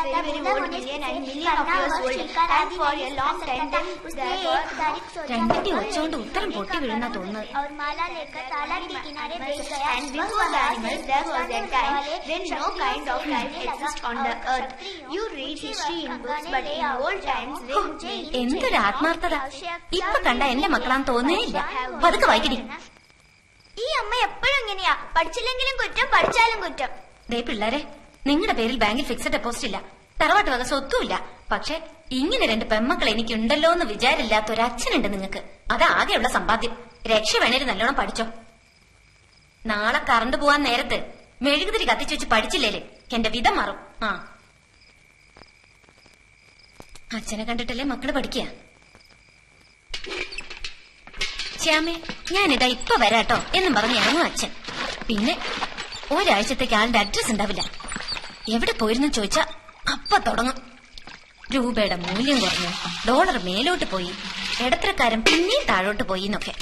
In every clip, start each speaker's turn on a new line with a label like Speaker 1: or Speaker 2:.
Speaker 1: very old, million and million of years old, and for a long time
Speaker 2: രണ്ടിന്റെ ഒച്ചോണ്ട് ഉത്തരം പൊട്ടി വീഴുന്ന തോന്നുന്നത്.
Speaker 1: And before the animals, there was a time when no kind of life existed on the earth. You read history in books, but in old times when
Speaker 2: എന്തൊരു ആത്മാർത്ഥത. ഇപ്പൊ കണ്ട എന്റെ മക്കളാന്ന് തോന്നേയില്ല. പതുക്കെ വായിക്കടി.
Speaker 1: ഈ അമ്മ എപ്പോഴും ഇങ്ങനെയാ, പഠിച്ചില്ലെങ്കിലും കുറ്റം, പഠിച്ചാലും കുറ്റം.
Speaker 2: ദേ പിള്ളേരെ, നിങ്ങളുടെ പേരിൽ ബാങ്കിൽ ഫിക്സഡ് ഡെപ്പോസിറ്റ് ഇല്ല, തറവാട്ട് വക സ്വത്തുമില്ല. പക്ഷെ ഇങ്ങനെ രണ്ട് പെമ്മക്കൾ എനിക്കുണ്ടല്ലോ എന്ന് വിചാരമില്ലാത്ത ഒരു അച്ഛനുണ്ട് നിങ്ങൾക്ക്. അതാകെയുള്ള സമ്പാദ്യം. രക്ഷ വേണേര് നല്ലോണം പഠിച്ചോ. നാളെ കറണ്ട് പോവാൻ നേരത്ത് മെഴുകുതിരി കത്തിച്ചു വെച്ച് പഠിച്ചില്ലേല് എന്റെ വിധം മാറും. ആ, അച്ഛനെ കണ്ടിട്ടല്ലേ മക്കള് പഠിക്കുക. ശ്യാമേ, ഞാനിതാ ഇപ്പൊ വരാട്ടോ എന്നും പറഞ്ഞ് ഇറങ്ങും അച്ഛൻ. പിന്നെ ഒരാഴ്ചത്തേക്ക് ആളുടെ അഡ്രസ് ഉണ്ടാവില്ല. എവിടെ പോയിരുന്നു ചോദിച്ചാ അപ്പ തുടങ്ങും. രൂപയുടെ മൂല്യം കുറഞ്ഞു, ഡോളർ മേലോട്ട് പോയി, ഇടത്തരക്കാരൻ പിന്നെയും താഴോട്ട് പോയി എന്നൊക്കെ.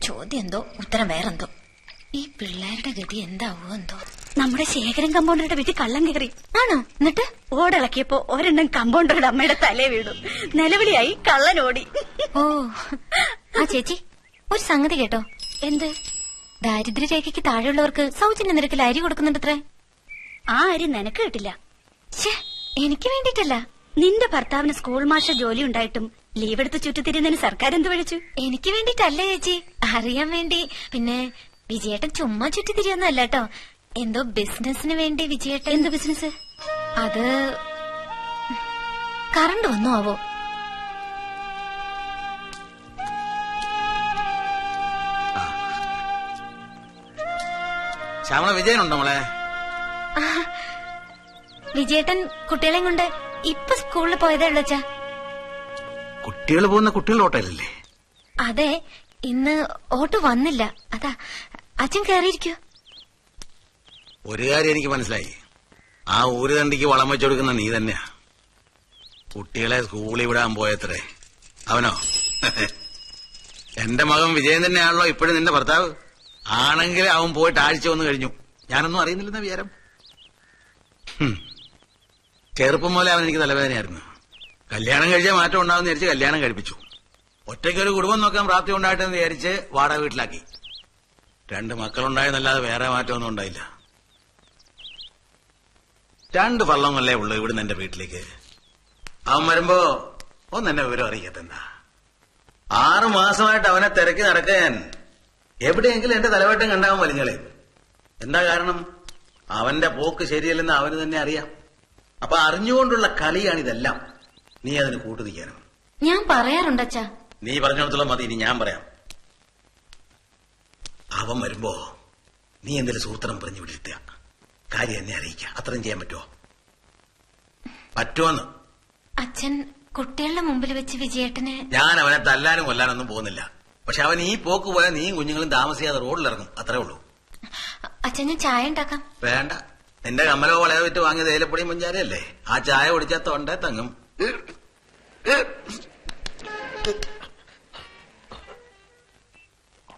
Speaker 2: ചോദ്യം എന്തോ, ഉത്തരം വേറെന്തോ. ഈ പിള്ളേരുടെ ഗതി എന്താവോ എന്തോ.
Speaker 3: നമ്മുടെ ശേഖരൻ കമ്പൗണ്ടറുടെ വീട്ടിൽ കള്ളം കയറി.
Speaker 2: ആണോ? എന്നിട്ട്
Speaker 3: ഓടിളക്കിയപ്പോ ഒരെണ്ണം കമ്പൗണ്ടറുടെ അമ്മയുടെ തലേ വീണു. നിലവിളിയായി കള്ളനോടി.
Speaker 2: ഓ, ആ ചേച്ചി ഒരു സംഗതി കേട്ടോ?
Speaker 3: എന്ത്?
Speaker 2: ദാരിദ്ര്യരേഖയ്ക്ക് താഴെയുള്ളവർക്ക് സൗജന്യ നിരക്കിൽ അരി കൊടുക്കുന്നുണ്ടത്രേ.
Speaker 3: ആ അരി നിനക്ക് കിട്ടില്ല.
Speaker 2: എനിക്ക് വേണ്ടിട്ടല്ല.
Speaker 3: നിന്റെ ഭർത്താവിന് സ്കൂൾ മാസ്റ്റർ ജോലി ഉണ്ടായിട്ടും ലീവ് എടുത്ത് ചുറ്റിത്തിരിയുന്നതിന് സർക്കാർ എന്ത് വിളിച്ചു?
Speaker 2: എനിക്ക് വേണ്ടിട്ടല്ലേ ചേച്ചി, അറിയാൻ വേണ്ടി. പിന്നെ വിജയേട്ടൻ ചുമ്മാ ചുറ്റിത്തിരിയൊന്നുമല്ല കേട്ടോ, എന്തോ ബിസിനസിന് വേണ്ടി വിജയേട്ടൻ.
Speaker 3: എന്ത് ബിസിനസ്?
Speaker 2: അത് കറണ്ട് വന്നോ ആവോ?
Speaker 4: ശ്യാമള, വിജയനുണ്ടോ മോളെ?
Speaker 2: വിജയേട്ടൻ കുട്ടികളെയും കൊണ്ട് ഇപ്പൊ സ്കൂളിൽ പോയതേ ഉള്ളൂ അച്ഛാ.
Speaker 4: കുട്ടികൾ പോകുന്ന കുട്ടികളുടെ ഓട്ടോയിലല്ലേ?
Speaker 2: അതെ, ഇന്ന് ഓട്ടോ വന്നില്ല. അതാ അച്ഛൻ കയറിയിരിക്കൂ.
Speaker 4: ഒരു കാര്യം എനിക്ക് മനസ്സിലായി, ആ ഊര് തണ്ടിക്ക് വളം വെച്ചു കൊടുക്കുന്ന നീ തന്നെയാ. കുട്ടികളെ സ്കൂളിൽ വിടാൻ പോയത്രേ അവനോ? എന്റെ മകൻ വിജയൻ തന്നെയാണല്ലോ ഇപ്പോഴും നിന്റെ ഭർത്താവ്. ആണെങ്കിൽ അവൻ പോയിട്ട് ആഴ്ച വന്നു കഴിഞ്ഞു, ഞാനൊന്നും അറിയുന്നില്ലെന്ന വിചാരം. ചെറുപ്പം പോലെ അവൻ എനിക്ക് തലവേദനയായിരുന്നു. കല്യാണം കഴിച്ചാൽ മാറ്റം ഉണ്ടാവും വിചാരിച്ച് കല്യാണം കഴിപ്പിച്ചു. ഒറ്റയ്ക്കൊരു കുടുംബം നോക്കാൻ പ്രാപ്തി ഉണ്ടായിട്ടെന്ന് വിചാരിച്ച് വാടക വീട്ടിലാക്കി. 2 മക്കളുണ്ടായെന്നല്ലാതെ വേറെ മാറ്റമൊന്നും ഉണ്ടായില്ല. 2 ഫള്ളങ്ങളല്ലേ ഉള്ളു ഇവിടുന്ന് എന്റെ വീട്ടിലേക്ക്. അവൻ വരുമ്പോ ഒന്നെന്നെ വിവരം അറിയിക്കത്തെന്താ. 6 മാസമായിട്ട് അവനെ തിരക്കി നടക്കാൻ എവിടെയെങ്കിലും എന്റെ തലവട്ടം കണ്ടാവൻ വലിഞ്ഞളെ. എന്താ കാരണം? അവന്റെ പോക്ക് ശരിയല്ലെന്ന് അവന് തന്നെ അറിയാം. അപ്പൊ അറിഞ്ഞുകൊണ്ടുള്ള കളിയാണിതെല്ലാം. നീ അതിന് കൂട്ടുനിൽക്കാനും.
Speaker 2: ഞാൻ പറയാറുണ്ട് അച്ഛാ.
Speaker 4: നീ പറഞ്ഞോടത്തോളം മതി, ഇനി ഞാൻ പറയാം. അവൻ വരുമ്പോ നീ എന്തെങ്കിലും സൂത്രം പറഞ്ഞു വിളിക്കുക, കാര്യം എന്നെ അറിയിക്കുക. അത്രയും ചെയ്യാൻ പറ്റുമോ? പറ്റുമെന്ന്.
Speaker 2: അച്ഛൻ കുട്ടികളുടെ മുമ്പിൽ വെച്ച് വിജയേട്ടനെ.
Speaker 4: ഞാൻ അവനെ തല്ലാനും കൊല്ലാനൊന്നും പോകുന്നില്ല. പക്ഷെ അവൻ ഈ പോക്ക് പോയാൽ നീയും കുഞ്ഞുങ്ങളും താമസിയാതെ റോഡിലിറങ്ങും, അത്രേ ഉള്ളൂ.
Speaker 2: അച്ഛൻ ഞാൻ ചായ ഉണ്ടാക്കാം.
Speaker 4: വേണ്ട, നിന്റെ കമ്മലോ വളയോ വിറ്റ് വാങ്ങിയ തേയിലപ്പൊടിയും പഞ്ചാരയല്ലേ. ആ ചായ കുടിച്ചാ തൊണ്ടേ തങ്ങും.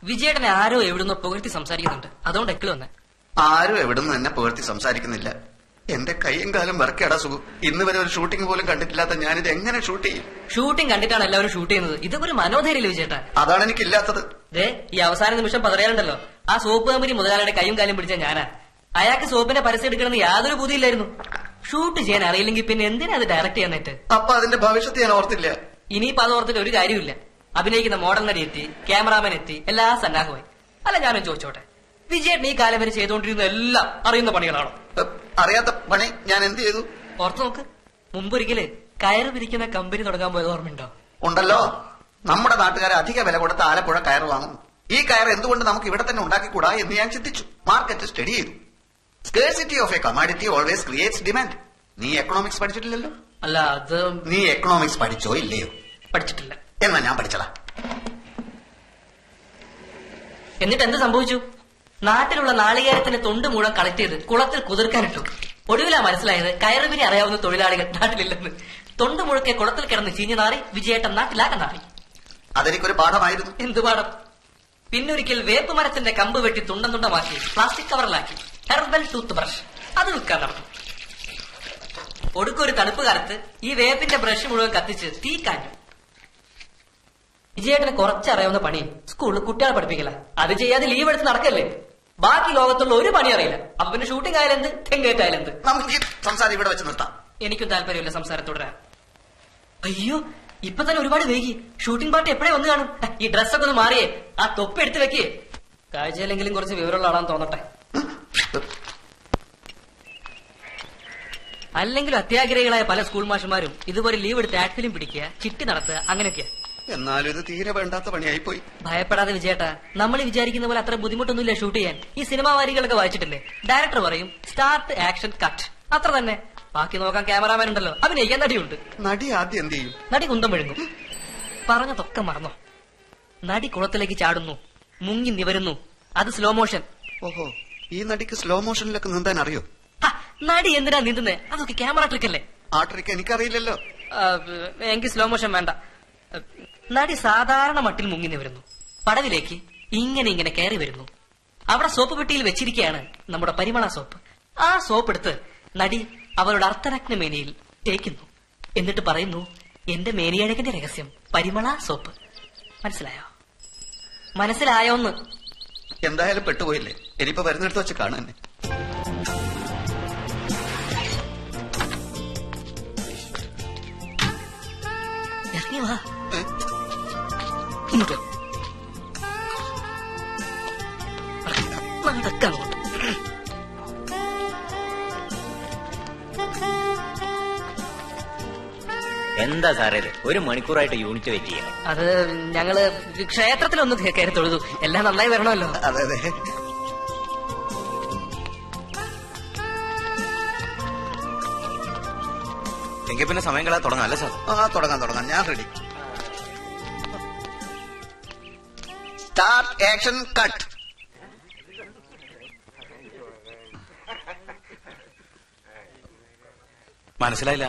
Speaker 5: വിജയേട്ടനെ ആരോ എവിടുന്നോ പുകഴ്ത്തി സംസാരിക്കുന്നുണ്ട്, അതുകൊണ്ട് എക്കിള് വന്നെ.
Speaker 6: ആരും എവിടുന്ന് എന്നെ പുകഴ്ത്തി സംസാരിക്കുന്നില്ല. എന്റെ കയ്യും കാലം വറക്കടാ സുഖം. ഇന്ന് വരെ ഒരു ഷൂട്ടിംഗ് പോലും കണ്ടിട്ടില്ലാത്ത ഞാനിത് എങ്ങനെ ഷൂട്ട് ചെയ്യും?
Speaker 5: ഷൂട്ടിംഗ് കണ്ടിട്ടാണ് എല്ലാവരും ഷൂട്ട് ചെയ്യുന്നത്. ഇതൊരു മനോധൈര്യല്ലേ വിജയേട്ടാ?
Speaker 6: അതാണ് എനിക്കില്ലാത്തത്.
Speaker 5: ഈ അവസാന നിമിഷം പതറിയാലുണ്ടല്ലോ, ആ സോപ്പ് കമ്പനി മുതലാളിയുടെ കൈയും കാലും പിടിച്ച ഞാനാ. അയാൾക്ക് സോപ്പിന്റെ പരസ്യം എടുക്കണമെന്ന് യാതൊരു ബുദ്ധിയില്ലായിരുന്നു. ഷൂട്ട് ചെയ്യാൻ അറിയില്ലെങ്കിൽ പിന്നെ എന്തിനാ അത് ഡയറക്ട് ചെയ്യാനായിട്ട്?
Speaker 6: അപ്പൊ അതിന്റെ ഭവിഷ്യത്ത് ഞാൻ ഓർത്തില്ല.
Speaker 5: ഇനിയിപ്പോ അത് ഓർത്തിട്ട് ഒരു കാര്യമില്ല. അഭിനയിക്കുന്ന മോഡൽ നടി എത്തി, ക്യാമറാമാൻ എത്തി, എല്ലാ സന്നാഹമായി. അല്ല, ഞാനും ചോദിച്ചോട്ടെ, വിജയേട്ടൻ ഈ കാലം വരെ ചെയ്തുകൊണ്ടിരുന്ന എല്ലാം അറിയുന്ന പണികളാണോ?
Speaker 6: അറിയാത്ത പണി ഞാൻ എന്ത് ചെയ്തു?
Speaker 5: ഓർത്തു നോക്ക്. മുമ്പൊരിക്കല് കയറ് പിരിക്കുന്ന കമ്പനി തുടങ്ങാൻ പോയത് ഓർമ്മയുണ്ടോ?
Speaker 6: ഉണ്ടല്ലോ. നമ്മുടെ നാട്ടുകാരെ അധിക വില കൊടുത്ത് ആലപ്പുഴ കയറ് വാങ്ങുന്നു. ഈ കയർ എന്തുകൊണ്ട് നമുക്ക് ഇവിടെ തന്നെ ഉണ്ടാക്കിക്കൂടാ എന്ന് ഞാൻ ചിന്തിച്ചു. മാർക്കറ്റ് സ്റ്റഡി ചെയ്തു. Scarcity of a commodity always creates demand. നീ എക്കണോമിക്സ് പഠിച്ചിട്ടില്ലല്ലോ.
Speaker 5: അല്ല, അത്
Speaker 6: നീ എക്കണോമിക്സ് പഠിച്ചോ ഇല്ലയോ?
Speaker 5: പഠിച്ചിട്ടില്ല.
Speaker 6: എന്നാ ഞാൻ പഠിച്ചതാ.
Speaker 5: എന്നിട്ട് എന്ത് സംഭവിച്ചു? നാട്ടിലുള്ള നാളികേരത്തിന് തൊണ്ട് മുഴുവൻ കളക്ട് ചെയ്ത് കുളത്തിൽ കുതിർക്കാനിട്ടു. ഒടുവിലാ മനസ്സിലായത് കയറുപിരി അറിയാവുന്ന തൊഴിലാളികൾ നാട്ടിലില്ലെന്ന്. തൊണ്ട് മുഴുക്കെ കുളത്തിൽ കിടന്ന് ചീഞ്ഞു നാറി വിജയേട്ടൻ നാട്ടിലാകെ നാറി.
Speaker 6: അതെനിക്കൊരു പാഠമായിരുന്നു.
Speaker 5: എന്ത് പാഠം? പിന്നൊരിക്കൽ വേപ്പ് മരത്തിന്റെ കമ്പ് വെട്ടി തുണ്ടമാക്കി പ്ലാസ്റ്റിക് കവറിലാക്കി ഹെർബൽ ടൂത്ത് ബ്രഷ് അത് വിൽക്കാൻ നടന്നു. ഒടുക്കൊരു തണുപ്പ് കാലത്ത് ഈ വേപ്പിന്റെ ബ്രഷ് മുഴുവൻ കത്തിച്ച് തീ കാഞ്ഞു. വിജയേട്ടന് കുറച്ചറിയാവുന്ന പണിയും സ്കൂളിൽ കുട്ടികളെ പഠിപ്പിക്കല. അത് ചെയ്യാതെ ലീവ് എടുത്ത് നടക്കല്ലേ. ബാക്കി ലോകത്തുള്ള ഒരു പണി അറിയില്ല. അപ്പൊ പിന്നെ ഷൂട്ടിംഗ് ആയാലെന്ത്, തെങ്ങേറ്റായാലെന്ത്.
Speaker 6: നമുക്ക് ഈ സംസാരം ഇവിടെ വെച്ച് നിർത്താം.
Speaker 5: എനിക്കും താല്പര്യമില്ല സംസാരം തുടരാൻ. അയ്യോ, ഇപ്പൊ തന്നെ ഒരുപാട് വൈകി. ഷൂട്ടിംഗ് പാർട്ടി എപ്പോഴേ വന്നു കാണും. ഈ ഡ്രസ്സൊക്കെ ഒന്ന് മാറിയേ, ആ തൊപ്പ് എടുത്ത് വെക്കേ. കാഴ്ചയിലെങ്കിലും കുറച്ച് വിവരമുള്ള ആളാന്ന് തോന്നട്ടെ. അല്ലെങ്കിലും അത്യാഗ്രഹികളായ പല സ്കൂൾ മാഷന്മാരും ഇതുപോലെ ലീവ് എടുത്ത് ആഡ് ഫിലിം പിടിക്കുക, ചിട്ടി നടത്തുക, അങ്ങനെയൊക്കെയാ.
Speaker 6: എന്നാലും ഇത് തീരെ വേണ്ടാത്ത പണിയായി പോയി.
Speaker 5: ഭയപ്പെടാതെ വിജയേട്ടാ, നമ്മൾ വിചാരിക്കുന്ന പോലെ അത്ര ബുദ്ധിമുട്ടൊന്നുമില്ല ഷൂട്ട് ചെയ്യാൻ. ഈ സിനിമാ വാരികളൊക്കെ വായിച്ചിട്ടില്ലേ? ഡയറക്ടർ പറയും സ്റ്റാർട്ട്, ആക്ഷൻ, കട്ട്, അത്ര തന്നെ. ബാക്കി നോക്കാൻ ക്യാമറാമാൻ ഉണ്ടല്ലോ, അഭിനയിക്കാൻ നടിയുണ്ട്.
Speaker 6: നടി ആദ്യം എന്ത് ചെയ്യും?
Speaker 5: നടി കുന്തം വിഴുങ്ങും. പറഞ്ഞതൊക്കെ മറന്നോ? നടി കുളത്തിലേക്ക് ചാടുന്നു, മുങ്ങി നിവരുന്നു, അത് സ്ലോ മോഷൻ.
Speaker 6: ഓഹോ, ഈ നടിക്ക് സ്ലോ മോഷനിലൊക്കെ നീന്താൻ അറിയോ?
Speaker 5: നടി എന്തിനാ നീന്തുന്നേ? അതൊക്കെ ക്യാമറ ട്രിക്കല്ലേ.
Speaker 6: ആ ട്രിക്ക് എനിക്കറിയില്ലല്ലോ.
Speaker 5: എനിക്ക് സ്ലോ മോഷൻ വേണ്ട. നടി സാധാരണ മട്ടിൽ മുങ്ങി നിവരുന്നു, പടവിലേക്ക് ഇങ്ങനെ കയറി വരുന്നു. അവിടെ സോപ്പ് പെട്ടിയിൽ വെച്ചിരിക്കുകയാണ് നമ്മുടെ പരിമള സോപ്പ്. ആ സോപ്പ് എടുത്ത് നടി അവളുടെ അർദ്ധനഗ്ന മേനിയിൽ തേക്കുന്നു. എന്നിട്ട് പറയുന്നു, എന്റെ മേനിയഴകിന്റെ രഹസ്യം പരിമള സോപ്പ്. മനസ്സിലായോ? മനസ്സിലായോന്ന്?
Speaker 6: എന്തായാലും പെട്ടുപോയില്ലേ. ഇനിയിപ്പോ വരുന്നിടത്ത് വെച്ച് കാണാൻ.
Speaker 5: ഇറങ്ങി വാ. ഇങ്ങോട്ട് നടക്കാം.
Speaker 7: എന്താ സാറേ ഇത്? ഒരു മണിക്കൂറായിട്ട് യൂണിറ്റ് വെയിറ്റ് ചെയ്യാം.
Speaker 5: അത് ഞങ്ങള് ക്ഷേത്രത്തിലൊന്ന് കയറി തൊഴുതു. എല്ലാം നന്നായി വരണമല്ലോ.
Speaker 6: അതെ അതെ.
Speaker 4: എങ്കിൽ പിന്നെ സമയം കളയാൻ തുടങ്ങാം അല്ലേ സാർ?
Speaker 6: ആ തുടങ്ങാം, ഞാൻ റെഡി. Start, action, cut.
Speaker 4: മനസ്സിലായില്ല.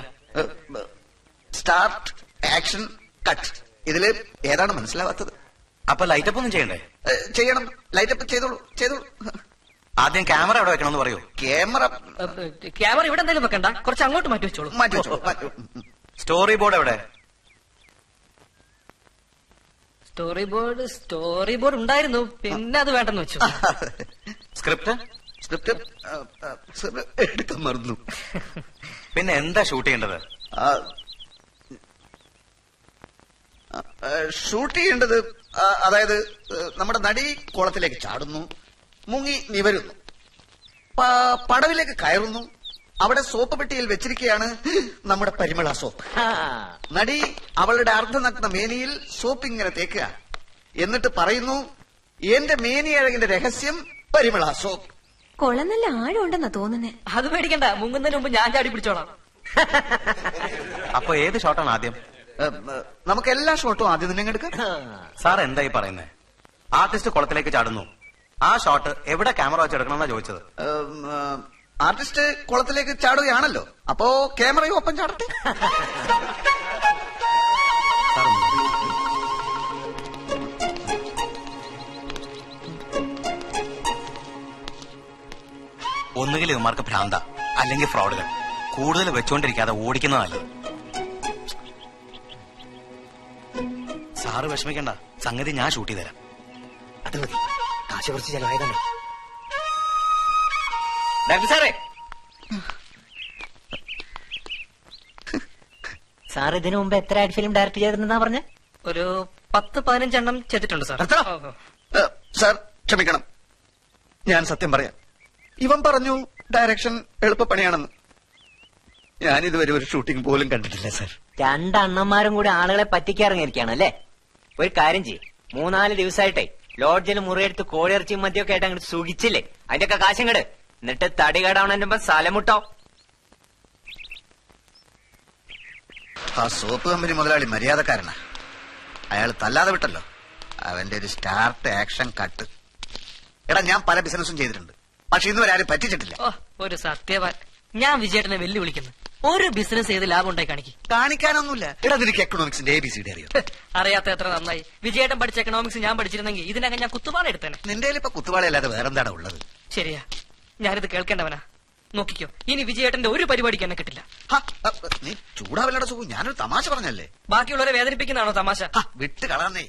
Speaker 6: Start, action, cut. ഇതില് ഏതാണ് മനസ്സിലാവാത്തത്?
Speaker 4: അപ്പൊ ലൈറ്റപ്പ് ഒന്നും ചെയ്യണ്ടേ?
Speaker 6: ചെയ്യണം. ലൈറ്റപ്പ് ചെയ്തോളൂ.
Speaker 4: ആദ്യം ക്യാമറ എവിടെ വെക്കണമെന്ന് പറയൂ.
Speaker 5: ക്യാമറ ഇവിടെ എന്തെങ്കിലും വെക്കണ്ട, കുറച്ച് അങ്ങോട്ട് മാറ്റി വെച്ചോളൂ.
Speaker 4: സ്റ്റോറി ബോർഡ് എവിടെ?
Speaker 5: സ്റ്റോറി ബോർഡ് ഉണ്ടായിരുന്നു, പിന്നെ അത് വേണ്ടെന്ന് വെച്ചു.
Speaker 4: സ്ക്രിപ്റ്റ്
Speaker 6: എടുക്കാൻ മറന്നു.
Speaker 4: പിന്നെ എന്താ ഷൂട്ട് ചെയ്യേണ്ടത്?
Speaker 6: ഷൂട്ട് ചെയ്യേണ്ടത്, അതായത് നമ്മുടെ നടി കുളത്തിലേക്ക് ചാടുന്നു, മുങ്ങി നിവരുന്നു, പടവിലേക്ക് കയറുന്നു. അവിടെ സോപ്പ് പെട്ടിയിൽ വെച്ചിരിക്കുകയാണ് നമ്മുടെ പരിമള സോപ്പ്. നടി അവളുടെ അർദ്ധനഗ്ന മേനിയിൽ സോപ്പ് ഇങ്ങനെ തേക്കുക. എന്നിട്ട് പറയുന്നു, എന്റെ മേനിയഴകിന്റെ രഹസ്യം പരിമള സോപ്പ്.
Speaker 2: കൊളം നല്ല ആഴമുണ്ടെന്നാ തോന്നുന്നേ.
Speaker 5: അത് പേടിക്കണ്ട, മുങ്ങുന്നതിന് മുമ്പ് ഞാൻ ചാടി പിടിച്ചോളാം.
Speaker 4: അപ്പൊ ഏത് ഷോട്ടാണ് ആദ്യം?
Speaker 6: നമുക്ക് എല്ലാ ഷോട്ടും ആദ്യം തന്നെ എടുക്കാം.
Speaker 4: സാർ എന്തായി പറയുന്നേ? ആർട്ടിസ്റ്റ് കുളത്തിലേക്ക് ചാടുന്നു, ആ ഷോട്ട് എവിടെ ക്യാമറ വെച്ചെടുക്കണമെന്നാ ചോദിച്ചത്.
Speaker 6: ആർട്ടിസ്റ്റ് കുളത്തിലേക്ക് ചാടുകയാണല്ലോ, അപ്പോ ക്യാമറയും ഒപ്പം ചാടട്ടെ.
Speaker 4: ഒന്നുകിൽ ഇവന്മാർക്ക് ഭ്രാന്ത, അല്ലെങ്കിൽ ഫ്രോഡുകൾ. കൂടുതൽ വെച്ചോണ്ടിരിക്കാതെ ഓടിക്കുന്ന നല്ലത്. സാറ് വിഷമിക്കണ്ട, സംഗതി ഞാൻ ഷൂട്ട് ചെയ്ത് തരാം.
Speaker 7: അത് മതി, കാശ് കുറച്ച് ചെലവായതാണ്. ഡോക്ടർ സാറേ, സാർ ഇതിനു മുമ്പ് എത്ര ആഡ് ഫിലിം ഡയറക്ട് ചെയ്തിരുന്നാ പറഞ്ഞ?
Speaker 5: ഒരു 10-15 എണ്ണം ചെയ്തിട്ടുണ്ട് സാർ.
Speaker 6: സാർ ക്ഷമിക്കണം, ഞാൻ സത്യം പറയാം. ഇവൻ പറഞ്ഞു ഡയറക്ഷൻ എളുപ്പപ്പണിയാണെന്ന്. ഞാനിതുവരെ ഒരു ഷൂട്ടിംഗ് പോലും കണ്ടിട്ടില്ല സാർ.
Speaker 7: രണ്ടണ്ണന്മാരും കൂടി ആളുകളെ പറ്റിക്കാറിങ്ങിയിരിക്കുകയാണ് അല്ലേ? ഒരു കാര്യം ചെയ്യും, 3-4 ദിവസമായിട്ടേ ലോഡ്ജിൽ മുറിയെടുത്ത് കോഴിയിറച്ചിയും മദ്യമൊക്കെ ആയിട്ട് അങ്ങോട്ട് സുഖിച്ചില്ലേ, അതിന്റെയൊക്കെ കാശങ്ങട്. എന്നിട്ട് തടി കേടാവണതിന്റെ മുമ്പ് സ്ഥലമുട്ടോ.
Speaker 6: ആ സോപ്പ് കമ്പനി മുതലാളി മര്യാദക്കാരനാ. അയാൾ തല്ലാതെ വിട്ടല്ലോ. അവന്റെ ഒരു സ്റ്റാർട്ട്, ആക്ഷൻ, കട്ട്. എടാ, ഞാൻ പല ബിസിനസ്സും ചെയ്തിട്ടുണ്ട്, പക്ഷെ ഇന്നുവരെ ആരും പറ്റിച്ചിട്ടില്ല.
Speaker 5: ഒരു സത്യവാൻ. ഞാൻ വിജയേട്ടനെ വെല്ലുവിളിക്കുന്നു, ഒരു ബിസിനസ് ചെയ്ത് ലാഭം ഉണ്ടായി
Speaker 6: കാണിക്കാനൊന്നുമില്ല. എടാ, നിനക്ക് എക്കണോമിക്സിന്റെ ABCD അറിയോ?
Speaker 5: അറിയാത്ത എത്ര നന്നായി. വിജയേട്ടൻ പഠിച്ച എക്കണോമിക്സ് ഞാൻ പഠിച്ചിരുന്നെങ്കിൽ ഇതിനകം ഞാൻ കുത്തുപാള എടുത്തേനെ.
Speaker 6: നിന്റെ ഇപ്പൊ കുത്തുവാളയല്ലാതെ വേറെന്താണ് ഉള്ളത്?
Speaker 5: ശരിയാ, ഞാനിത് കേൾക്കേണ്ടവനാ. നോക്കിക്കോ, ഇനി വിജയേട്ടന്റെ ഒരു പരിപാടിക്ക് എന്നെ കിട്ടില്ല.
Speaker 6: നീ ചൂടാവില്ലട സുഖം, ഞാനൊരു തമാശ പറഞ്ഞല്ലേ.
Speaker 5: ബാക്കിയുള്ളവരെ വേദനിപ്പിക്കുന്നതാണോ തമാശ?
Speaker 6: വിട്ട് കളന്നേ.